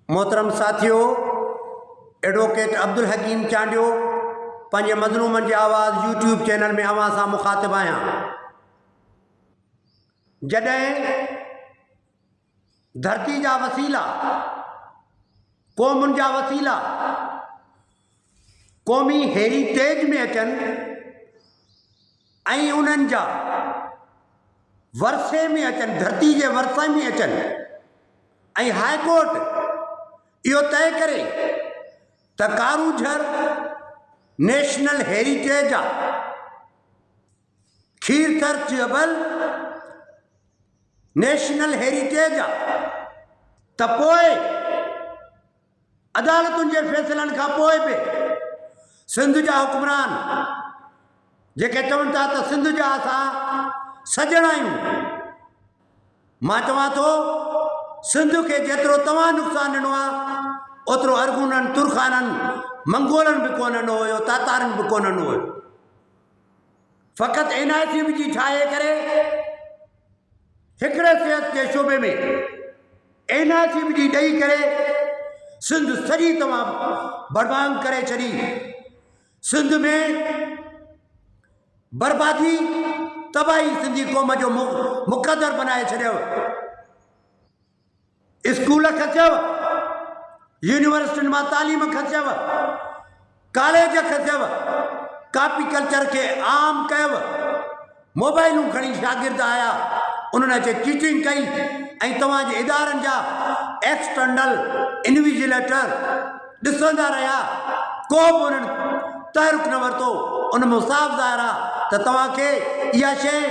मोहतरम साथियों, एडवोकेट अब्दुल हकीम चांडियो पंहिंजे मज़लूमनि जी आवाज़ यूट्यूब चैनल में अवां सां मुखातिब आहियां। जॾहिं धरती जा वसीला, क़ौमुनि जा वसीला क़ौमी हेरिटेज में अचनि ऐं उन्हनि जा वरसे में अचनि, धरती जे वरसे में अचनि ऐं हाई कोर्ट इहो तय करे त कारूझर नेशनल हेरिटेज आहे, खीरथर जबल नेशनल हेरिटेज आहे, त पोइ अदालतुनि जे फ़ैसिलनि खां पोइ बि सिंध जा हुक्मरान जेके चवनि था त सिंध जा असां सजण आहियूं, मां चवां थो सिंध खे जेतिरो तव्हां नुक़सानु ॾिनो आहे ओतिरो अरगुननि, तुर्खाननि, मंगोलनि बि कोन ॾिनो हुयो, तातारनि बि कोन ॾिनो हुयो। फ़क़ति NIC विझी ठाहे करे हिकिड़े सिहत जे शोबे में NIC विझी ॾेई करे सिंध सॼी तव्हां बर्बाद करे छॾी। सिंध में बर्बादी, तबाही सिंधी क़ौम जो मुक़दर बनाए छॾियो। स्कूल खसियव, यूनिवर्सिटियुनि मां तालीम खसियव, कॉलेज खसियव, कॉपी कल्चर खे आम कयव, मोबाइलूं खणी शागिर्द आया, उन्हनि अचे चीटिंग कई ऐं तव्हांजे इदारनि जा एक्सटर्नल इन्विजिलेटर ॾिसंदा रहिया, को बि उन्हनि तहरुक न वरितो। उन में साफ़ ज़ाहिर आहे त तव्हांखे इहा शइ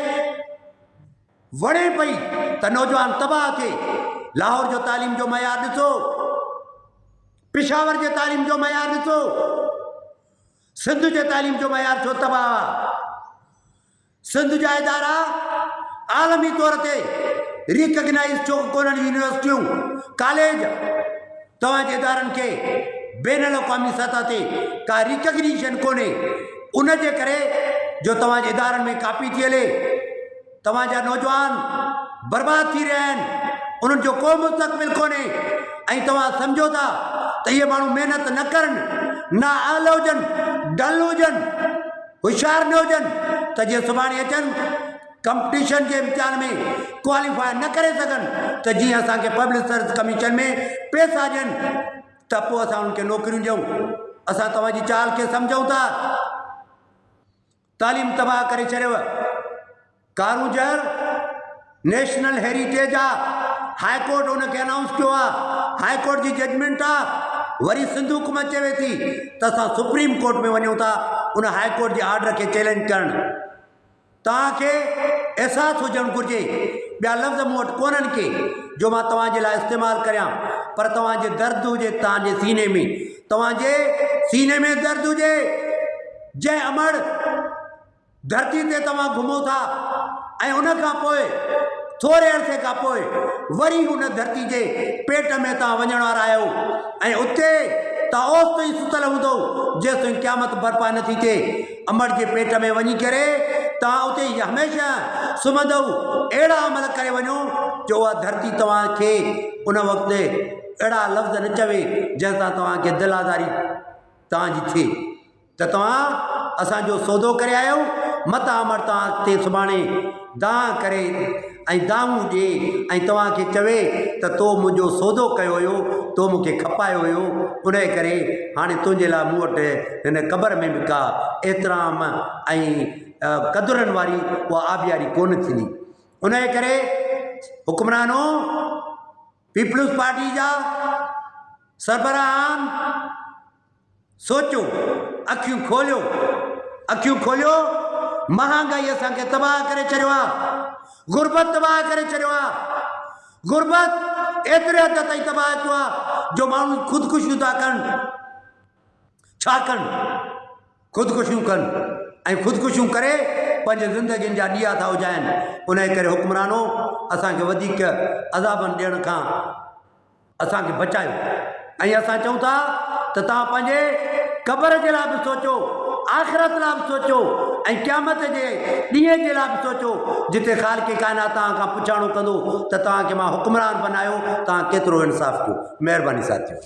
वणे पई त नौजवान तबाह थिए। लाहौर जो तालीम जो मयार ॾिसो, पिशावर जे तालीम जो मयार ॾिसो, सिंध जे तालीम जो मयार छो तबाह आहे। सिंध जा इदारा आलमी तौर ते रिकग्नाइज़ छो कोन्हनि, यूनिवर्सिटियूं, कॉलेज, तव्हांजे इदारनि खे बैन अल-अक़वामी सतह ते का रिकग्निशन कोन्हे। उन जे करे जो तव्हांजे इदारनि में कापी थी हले, तव्हांजा नौजवान बर्बाद थी रहिया आहिनि, उन्हनि जो को मुस्तक़बिल कोन्हे ऐं तव्हां सम्झो था त इहे माण्हू महिनत न करनि, न आल हुजनि, डल हुजनि, होशियार न हुजनि, त जीअं सुभाणे अचनि कंपटीशन जे इम्तिहान में क्वालिफाई न करे सघनि, त जीअं असांखे पब्लिक सर्विस कमीशन में पैसा ॾियनि त पोइ असां उन्हनि खे नौकरियूं ॾियूं। असां तव्हांजी चाल खे सम्झूं था। तालीम तबाह करे छॾियव। कारूझर नेशनल हेरिटेज आहे, हाई कोर्ट उनखे अनाउंस कयो आहे, हाई कोर्ट जी जजमेंट आहे। वरी सिंध हुकूमत चवे थी त असां सुप्रीम कोर्ट में वञूं था उन हाई कोर्ट जे आर्डर खे चैलेंज करणु। तव्हांखे अहसासु हुजणु घुरिजे, ॿिया लफ़्ज़ मूं वटि कोन्हनि के जो मां तव्हांजे लाइ इस्तेमालु करियां, पर तव्हांजे दर्द हुजे, तव्हांजे सीने में, तव्हांजे सीने में दर्द हुजे। जंहिं अमड़ धरती ते तव्हां घुमो था ऐं उन खां पोइ थोरे अरसे खां पोइ वरी उन धरती जे पेट में तव्हां वञण वारा आहियो ऐं उते तव्हां ओस ताईं सुतल हूंदो जेसि ताईं क़यामत बर्पा नथी थिए। अमड़ जे पेट में वञी करे तव्हां उते ई हमेशह सुम्हंदव। अहिड़ा अमल करे वञो जो उहा धरती तव्हांखे उन वक़्तु अहिड़ा लफ़्ज़ न चवे जंहिंसां तव्हांखे दिल आज़ारी तव्हांजी थिए त तव्हां असांजो सौदो करे आहियो। मता अमड़ तव्हां ते सुभाणे दांह करे ऐं दांहूं ॾिए ऐं तव्हांखे चवे त तो मुंहिंजो सौदो कयो हुयो, तो मूंखे खपायो हुयो, उन जे करे हाणे तुंहिंजे लाइ मूं वटि हिन क़बर में बि का एतिराम ऐं क़दुरनि वारी उहा आबियारी कोन थींदी। उन जे करे हुक्मरानो, पीपल्स पार्टी जा सरबराहान, सोचो, अखियूं खोलियो, अखियूं खोलियो। महांगाई असांखे तबाह करे छॾियो आहे, गुरबत तबाह करे छॾियो आहे। गुरबत एतिरे हद ताईं तबाह कयो आहे जो माण्हू ख़ुदकुशियूं था कनि। छा कनि? ख़ुदकुशियूं कनि ऐं ख़ुदकुशियूं करे पंहिंजे ज़िंदगियुनि जा ॾीआ था उजाइनि। उन जे करे हुक्मरानो, असांखे वधीक अज़ाबनि ॾियण खां असांखे बचायो ऐं असां चऊं था त तव्हां पंहिंजे क़बर जे लाइ बि सोचो, आख़िरत लाइ बि सोचो ऐं क़यामत जे ॾींहं जे लाइ बि सोचो जिते ख़ालिक़ काइनात तव्हां खां पुछाणो कंदो त तव्हांखे मां हुक्मरान बनायो, तव्हां केतिरो इंसाफ़ कयो। महिरबानी साथियो।